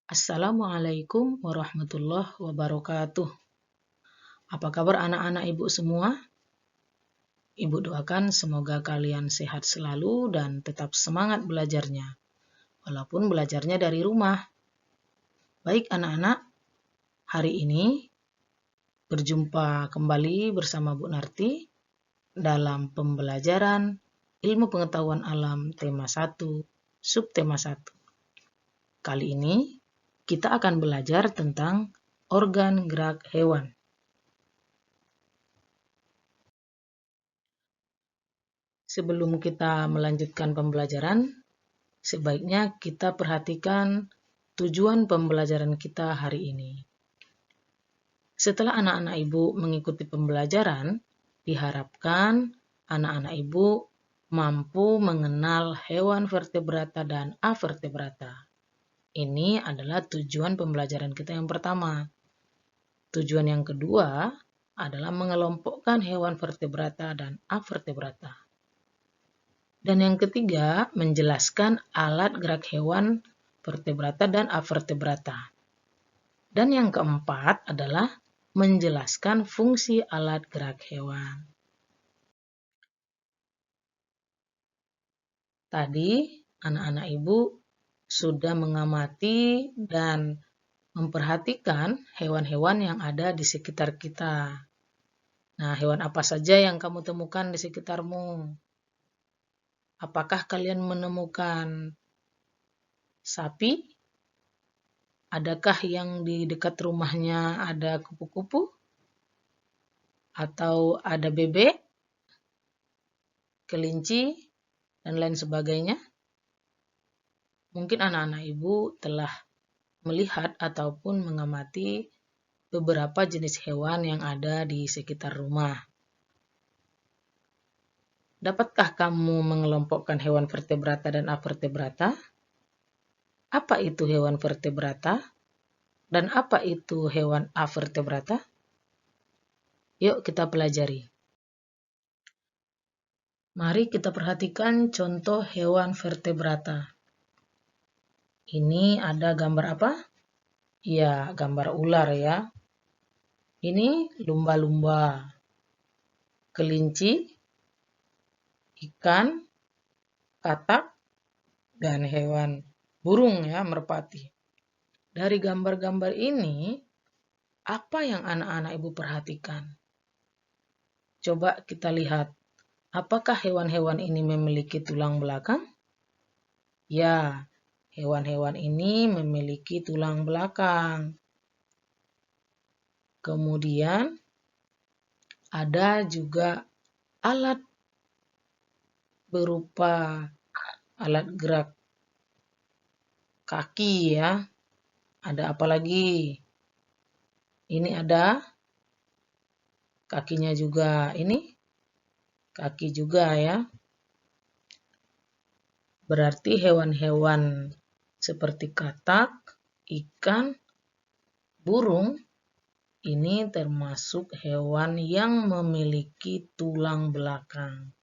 Assalamualaikum warahmatullahi wabarakatuh. Apa kabar anak-anak ibu semua? Ibu doakan semoga kalian sehat selalu dan tetap semangat belajarnya, walaupun belajarnya dari rumah. Baik anak-anak, hari ini berjumpa kembali bersama Bu Narti dalam pembelajaran Ilmu Pengetahuan Alam tema 1, subtema 1. Kali ini kita akan belajar tentang organ gerak hewan. Sebelum kita melanjutkan pembelajaran, sebaiknya kita perhatikan tujuan pembelajaran kita hari ini. Setelah anak-anak ibu mengikuti pembelajaran, diharapkan anak-anak ibu mampu mengenal hewan vertebrata dan avertebrata. Ini adalah tujuan pembelajaran kita yang pertama. Tujuan yang kedua adalah mengelompokkan hewan vertebrata dan avertebrata. Dan yang ketiga, menjelaskan alat gerak hewan vertebrata dan avertebrata. Dan yang keempat adalah menjelaskan fungsi alat gerak hewan. Tadi anak-anak ibu sudah mengamati dan memperhatikan hewan-hewan yang ada di sekitar kita. Nah, hewan apa saja yang kamu temukan di sekitarmu? Apakah kalian menemukan sapi? Adakah yang di dekat rumahnya ada kupu-kupu? Atau ada bebek, kelinci, dan lain sebagainya? Mungkin anak-anak ibu telah melihat ataupun mengamati beberapa jenis hewan yang ada di sekitar rumah. Dapatkah kamu mengelompokkan hewan vertebrata dan avertebrata? Apa itu hewan vertebrata? Dan apa itu hewan avertebrata? Yuk kita pelajari. Mari kita perhatikan contoh hewan vertebrata. Ini ada gambar apa? Ya, gambar ular ya. Ini lumba-lumba, kelinci, ikan, katak, dan hewan burung ya, merpati. Dari gambar-gambar ini, apa yang anak-anak ibu perhatikan? Coba kita lihat, apakah hewan-hewan ini memiliki tulang belakang? Ya, hewan-hewan ini memiliki tulang belakang. Kemudian ada juga alat berupa alat gerak kaki ya. Ada apa lagi? Ini ada kakinya juga. Ini kaki juga ya. Berarti hewan-hewan seperti katak, ikan, burung, ini termasuk hewan yang memiliki tulang belakang.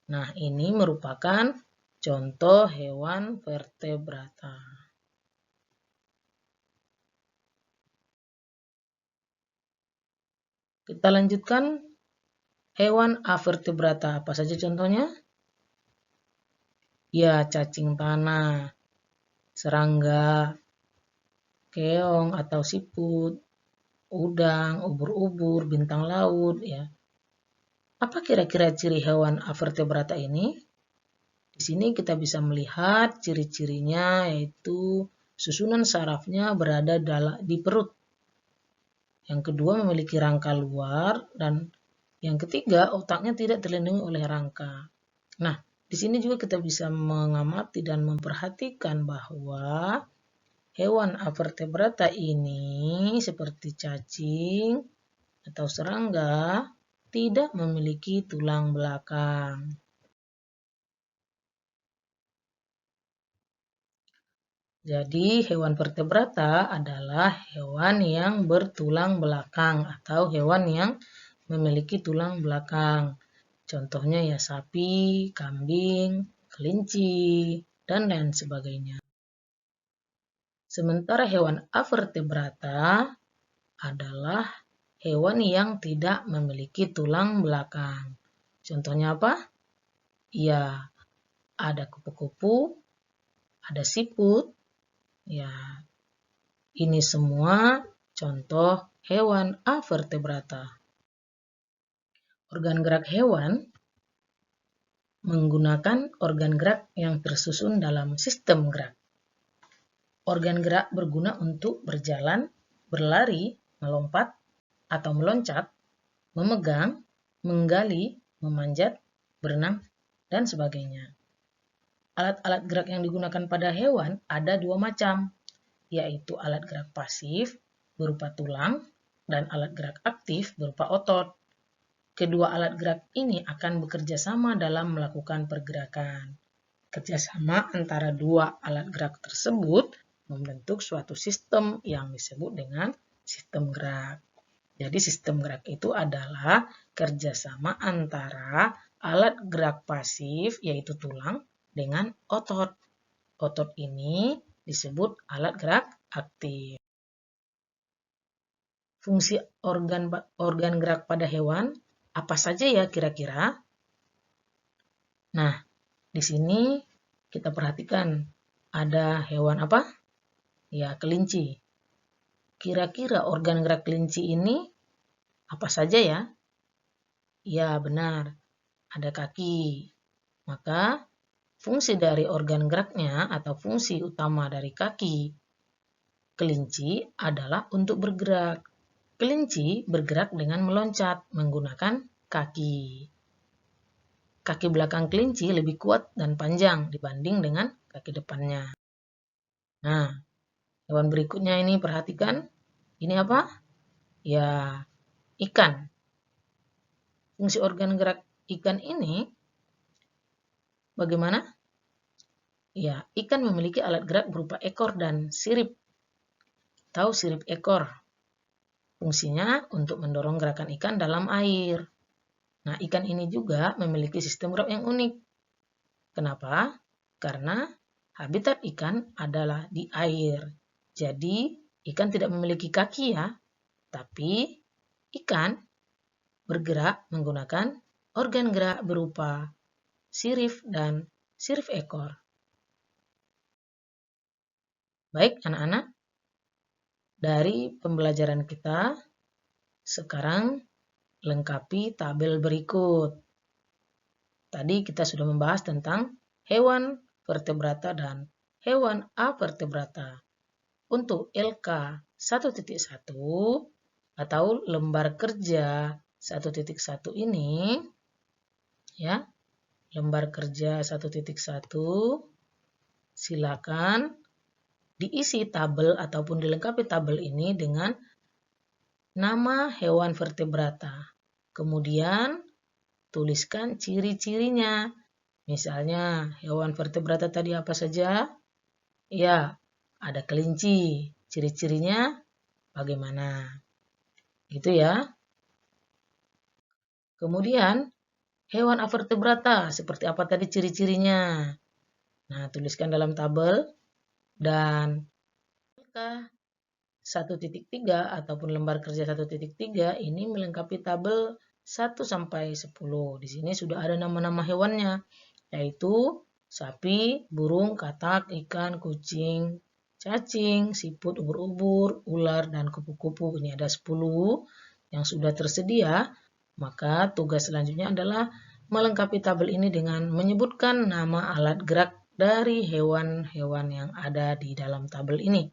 Nah, ini merupakan contoh hewan vertebrata. Kita lanjutkan hewan avertebrata. Apa saja contohnya? Ya, cacing tanah, serangga, keong atau siput, udang, ubur-ubur, bintang laut ya. Apa kira-kira ciri hewan avertebrata ini? Di sini kita bisa melihat ciri-cirinya yaitu susunan sarafnya berada di perut. Yang kedua memiliki rangka luar dan yang ketiga otaknya tidak terlindungi oleh rangka. Nah, di sini juga kita bisa mengamati dan memperhatikan bahwa hewan avertebrata ini seperti cacing atau serangga tidak memiliki tulang belakang. Jadi hewan vertebrata adalah hewan yang bertulang belakang atau hewan yang memiliki tulang belakang. Contohnya ya sapi, kambing, kelinci, dan lain sebagainya. Sementara hewan avertebrata adalah hewan yang tidak memiliki tulang belakang. Contohnya apa? Ya, ada kupu-kupu, ada siput. Ya, ini semua contoh hewan avertebrata. Organ gerak hewan menggunakan organ gerak yang tersusun dalam sistem gerak. Organ gerak berguna untuk berjalan, berlari, melompat, atau meloncat, memegang, menggali, memanjat, berenang, dan sebagainya. Alat-alat gerak yang digunakan pada hewan ada dua macam, yaitu alat gerak pasif berupa tulang dan alat gerak aktif berupa otot. Kedua alat gerak ini akan bekerja sama dalam melakukan pergerakan. Kerjasama antara dua alat gerak tersebut membentuk suatu sistem yang disebut dengan sistem gerak. Jadi sistem gerak itu adalah kerjasama antara alat gerak pasif yaitu tulang dengan otot. Otot ini disebut alat gerak aktif. Fungsi organ gerak pada hewan apa saja ya kira-kira? Nah, di sini kita perhatikan ada hewan apa? Ya, kelinci. Kira-kira organ gerak kelinci ini apa saja ya? Ya, benar. Ada kaki. Maka fungsi dari organ geraknya atau fungsi utama dari kaki kelinci adalah untuk bergerak. Kelinci bergerak dengan meloncat menggunakan kaki. Kaki belakang kelinci lebih kuat dan panjang dibanding dengan kaki depannya. Nah, hewan berikutnya ini perhatikan. Ini apa? Ya, ikan. Fungsi organ gerak ikan ini bagaimana? Ya, ikan memiliki alat gerak berupa ekor dan sirip. Tahu sirip ekor? Fungsinya untuk mendorong gerakan ikan dalam air. Nah, ikan ini juga memiliki sistem gerak yang unik. Kenapa? Karena habitat ikan adalah di air. Jadi, ikan tidak memiliki kaki ya, tapi ikan bergerak menggunakan organ gerak berupa sirip dan sirip ekor. Baik anak-anak, dari pembelajaran kita, sekarang lengkapi tabel berikut. Tadi kita sudah membahas tentang hewan vertebrata dan hewan avertebrata. Untuk LK 1.1 atau lembar kerja 1.1 ini, ya, lembar kerja 1.1, silakan diisi tabel ataupun dilengkapi tabel ini dengan nama hewan vertebrata. Kemudian tuliskan ciri-cirinya. Misalnya hewan vertebrata tadi apa saja? Ya, ada kelinci. Ciri-cirinya bagaimana? Gitu ya. Kemudian hewan avertebrata seperti apa tadi ciri-cirinya? Nah, tuliskan dalam tabel dan 1.3 ataupun lembar kerja 1.3 ini melengkapi tabel 1 sampai 10. Di sini sudah ada nama-nama hewannya, yaitu sapi, burung, katak, ikan, kucing, cacing, siput, ubur-ubur, ular, dan kupu-kupu. Ini ada 10 yang sudah tersedia. Maka tugas selanjutnya adalah melengkapi tabel ini dengan menyebutkan nama alat gerak dari hewan-hewan yang ada di dalam tabel ini.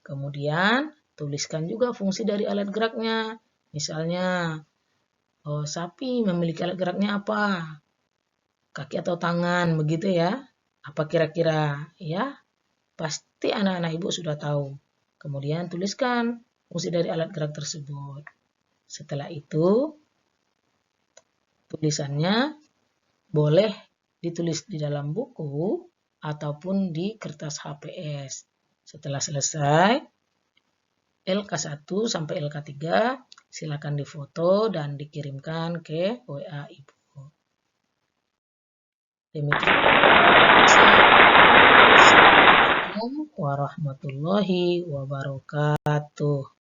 Kemudian tuliskan juga fungsi dari alat geraknya. Misalnya, sapi memiliki alat geraknya apa? Kaki atau tangan, begitu ya. Apa kira-kira? Ya, pasti anak-anak ibu sudah tahu. Kemudian tuliskan fungsi dari alat gerak tersebut. Setelah itu, tulisannya boleh ditulis di dalam buku ataupun di kertas HPS. Setelah selesai, LK1 sampai LK3 silakan difoto dan dikirimkan ke WA Ibu. Demikian. warahmatullahi wabarakatuh.